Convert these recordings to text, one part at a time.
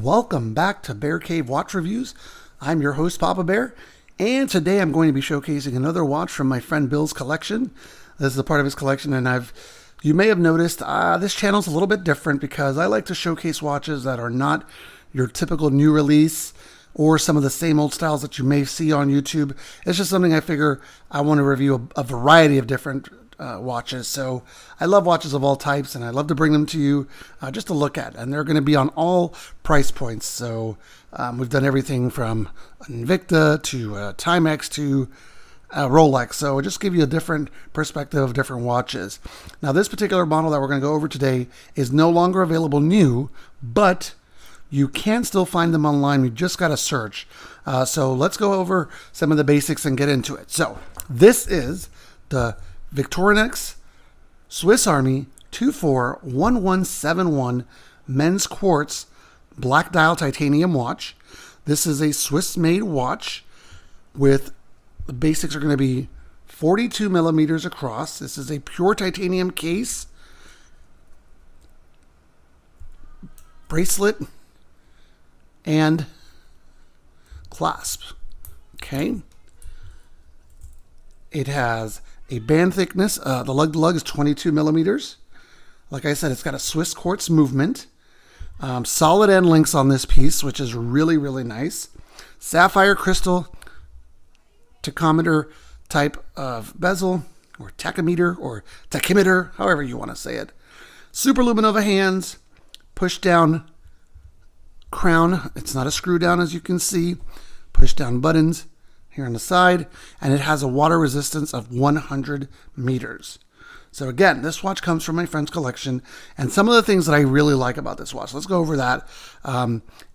Welcome back to Bear Cave Watch Reviews. I'm your host, Papa Bear, and today I'm going to be showcasing another watch from my friend Bill's collection. This is a part of his collection, and you may have noticed this channel's a little bit different because I like to showcase watches that are not your typical new release or some of the same old styles that you may see on YouTube. It's just something I figure I want to review a variety of different watches. So I love watches of all types, and I love to bring them to you just to look at. And they're going to be on all price points. So we've done everything from Invicta to Timex to Rolex. So just give you a different perspective of different watches. Now, this particular model that we're going to go over today is no longer available new, but you can still find them online. You just got to search. So let's go over some of the basics and get into it. So this is the Victorinox Swiss Army 241171 men's quartz black dial titanium watch. This is a Swiss made watch with the basics are going to be 42 millimeters across. This is a pure titanium case, bracelet, and clasp. Okay. It has a band thickness. The lug to lug is 22 millimeters. Like I said, it's got a Swiss quartz movement. Solid end links on this piece, which is really, really nice. Sapphire crystal tachometer type of bezel, or tachymeter, however you want to say it. Superluminova hands, push down crown. It's not a screw down, as you can see. Push down buttons here on the side, and it has a water resistance of 100 meters. So again, this watch comes from my friend's collection, and some of the things that I really like about this watch, let's go over that,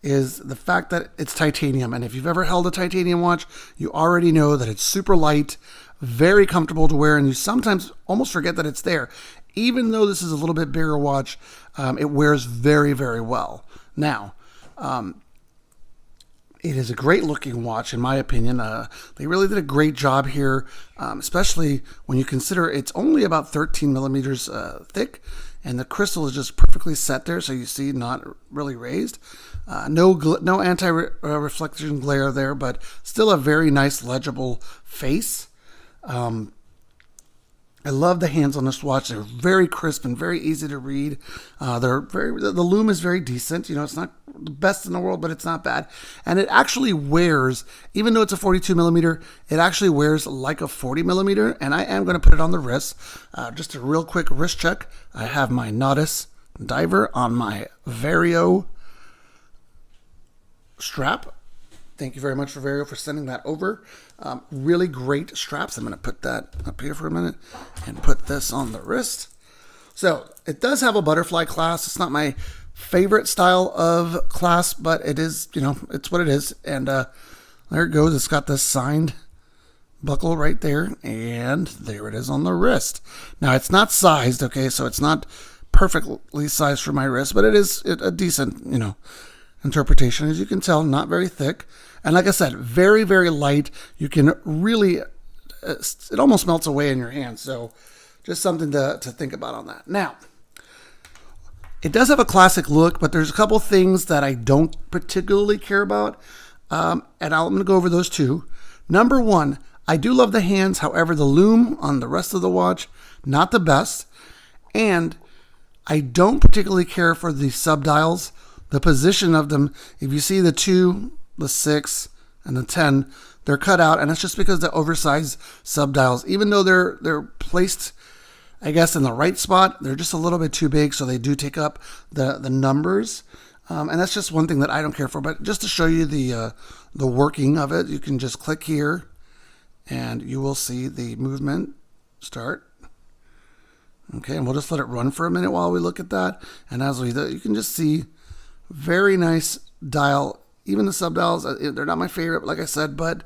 is the fact that it's titanium. And if you've ever held a titanium watch, you already know that it's super light, very comfortable to wear, and you sometimes almost forget that it's there. Even though this is a little bit bigger watch, it wears very, very well. Now, it is a great looking watch, in my opinion. They really did a great job here, especially when you consider it's only about 13 millimeters thick, and the crystal is just perfectly set there, so you see not really raised. No anti-reflection glare there, but still a very nice legible face. I love the hands on this watch. They're very crisp and very easy to read. The lume is very decent. You know, it's not the best in the world, but it's not bad. And it actually wears, even though it's a 42 millimeter, it actually wears like a 40 millimeter. And I am going to put it on the wrist. Just a real quick wrist check. I have my Nautis diver on my Vario strap. Thank you very much for Vario for sending that over. Really great straps. I'm going to put that up here for a minute and put this on the wrist. So it does have a butterfly clasp. It's not my favorite style of clasp, but it is, you know, it's what it is. And there it goes. It's got this signed buckle right there, and there it is on the wrist. Now it's not sized, okay, so it's not perfectly sized for my wrist, but it is a decent, you know, interpretation. As you can tell, not very thick, and like I said, very, very light. You can really it almost melts away in your hand, so just something to think about on that. Now, it does have a classic look, but there's a couple things that I don't particularly care about, and I'm going to go over those two. Number one, I do love the hands. However, the lume on the rest of the watch, not the best, and I don't particularly care for the subdials. The position of them, if you see the 2, the 6, and the 10, they're cut out, and it's just because the oversized subdials, even though they're placed, I guess, in the right spot, they're just a little bit too big, so they do take up the numbers, and that's just one thing that I don't care for. But just to show you the working of it, you can just click here, and you will see the movement start. Okay, and we'll just let it run for a minute while we look at that, and as we do, you can just see. Very nice dial. Even the subdials, they're not my favorite, like I said, but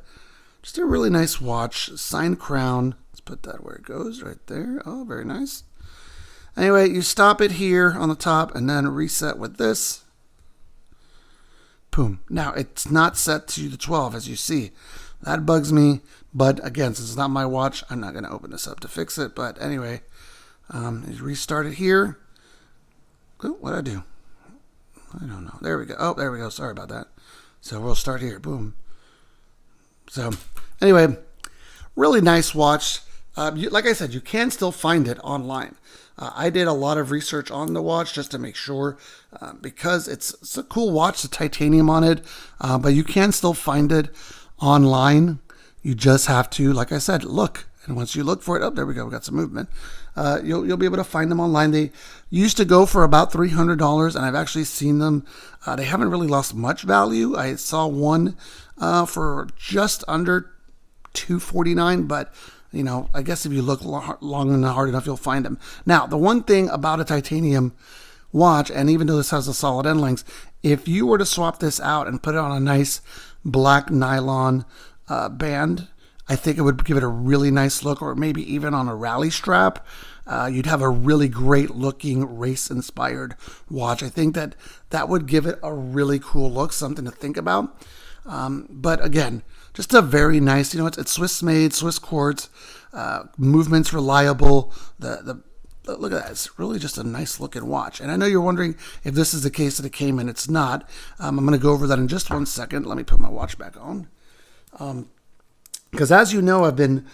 just a really nice watch. Signed crown. Let's put that where it goes, right there. Oh, very nice. Anyway, you stop it here on the top and then reset with this. Boom. Now, it's not set to the 12, as you see. That bugs me, but again, since it's not my watch, I'm not going to open this up to fix it. But anyway, restart it here. Ooh, what'd I do? I don't know. There we go. Oh, there we go. Sorry about that. So we'll start here. Boom. So anyway, really nice watch. Like I said, you can still find it online. I did a lot of research on the watch just to make sure, because it's a cool watch, the titanium on it, but you can still find it online. You just have to, like I said, look. And once you look for it, oh, there we go, we got some movement. You'll be able to find them online. They used to go for about $300, and I've actually seen them. They haven't really lost much value. I saw one for just under $249, but you know, I guess if you look long and hard enough, you'll find them. Now, the one thing about a titanium watch, and even though this has a solid end links, if you were to swap this out and put it on a nice black nylon band, I think it would give it a really nice look, or maybe even on a rally strap. You'd have a really great looking race-inspired watch. I think that would give it a really cool look, something to think about. But again, just a very nice, you know, it's Swiss made, Swiss quartz, movement's reliable. The look at that, it's really just a nice looking watch. And I know you're wondering if this is the case that it came in. It's not. I'm going to go over that in just 1 second. Let me put my watch back on. Because as you know, I've been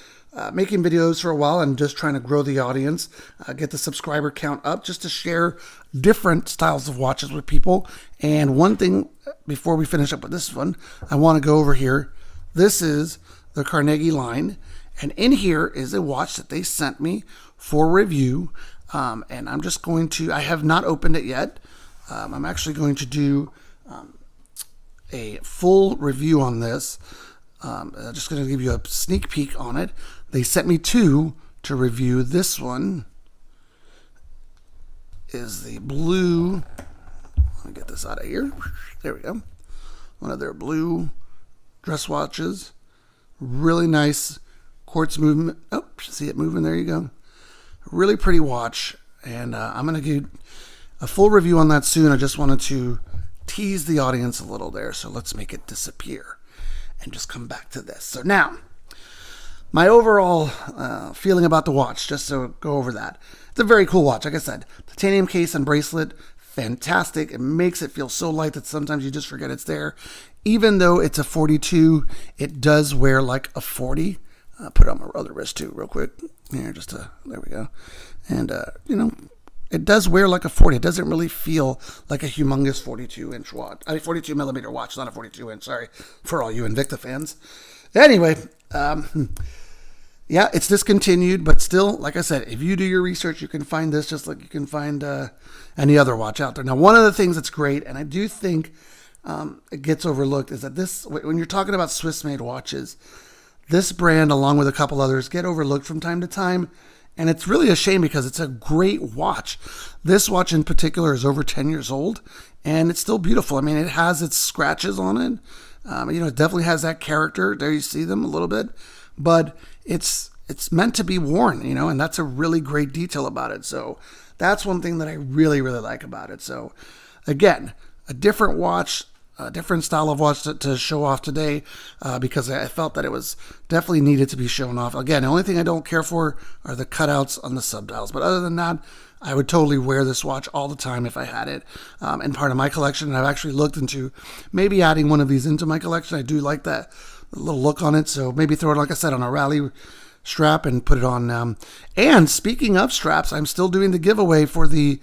making videos for a while and just trying to grow the audience, get the subscriber count up, just to share different styles of watches with people. And one thing before we finish up with this one, I want to go over here. This is the Carnegie line, and in here is a watch that they sent me for review. And I'm just going to, I have not opened it yet. I'm actually going to do a full review on this. I'm just going to give you a sneak peek on it. They sent me two to review. This one is the blue. Let me get this out of here. There we go. One of their blue dress watches. Really nice quartz movement. Oh, see it moving? There you go. Really pretty watch. And I'm going to give a full review on that soon. I just wanted to tease the audience a little there. So let's make it disappear and just come back to this. So now, my overall feeling about the watch, just to go over that. It's a very cool watch. Like I said, titanium case and bracelet, fantastic. It makes it feel so light that sometimes you just forget it's there. Even though it's a 42, it does wear like a 40. Put it on my other wrist too, real quick. Here, there we go. And, you know, it does wear like a 40. It doesn't really feel like a humongous 42-inch watch. I mean, 42 millimeter watch, not a 42-inch. Sorry for all you Invicta fans. Anyway, yeah, it's discontinued, but still, like I said, if you do your research, you can find this just like you can find any other watch out there. Now, one of the things that's great, and I do think it gets overlooked, is that this, when you're talking about Swiss-made watches, this brand, along with a couple others, get overlooked from time to time. And it's really a shame because it's a great watch. This watch in particular is over 10 years old, and it's still beautiful. I mean, it has its scratches on it. You know, it definitely has that character. There you see them a little bit. But it's meant to be worn, you know, and that's a really great detail about it. So that's one thing that I really, really like about it. So again, a different watch, a different style of watch to show off today, because I felt that it was definitely needed to be shown off. Again, the only thing I don't care for are the cutouts on the subdials. But other than that, I would totally wear this watch all the time if I had it. And part of my collection, and I've actually looked into maybe adding one of these into my collection. I do like that little look on it. So maybe throw it, like I said, on a rally strap and put it on. And speaking of straps, I'm still doing the giveaway for the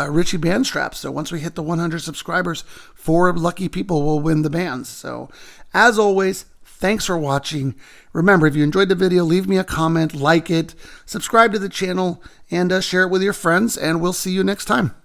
Richie band straps. So once we hit the 100 subscribers, 4 lucky people will win the bands. So as always, thanks for watching. Remember, if you enjoyed the video, leave me a comment, like it, subscribe to the channel, and share it with your friends. And we'll see you next time.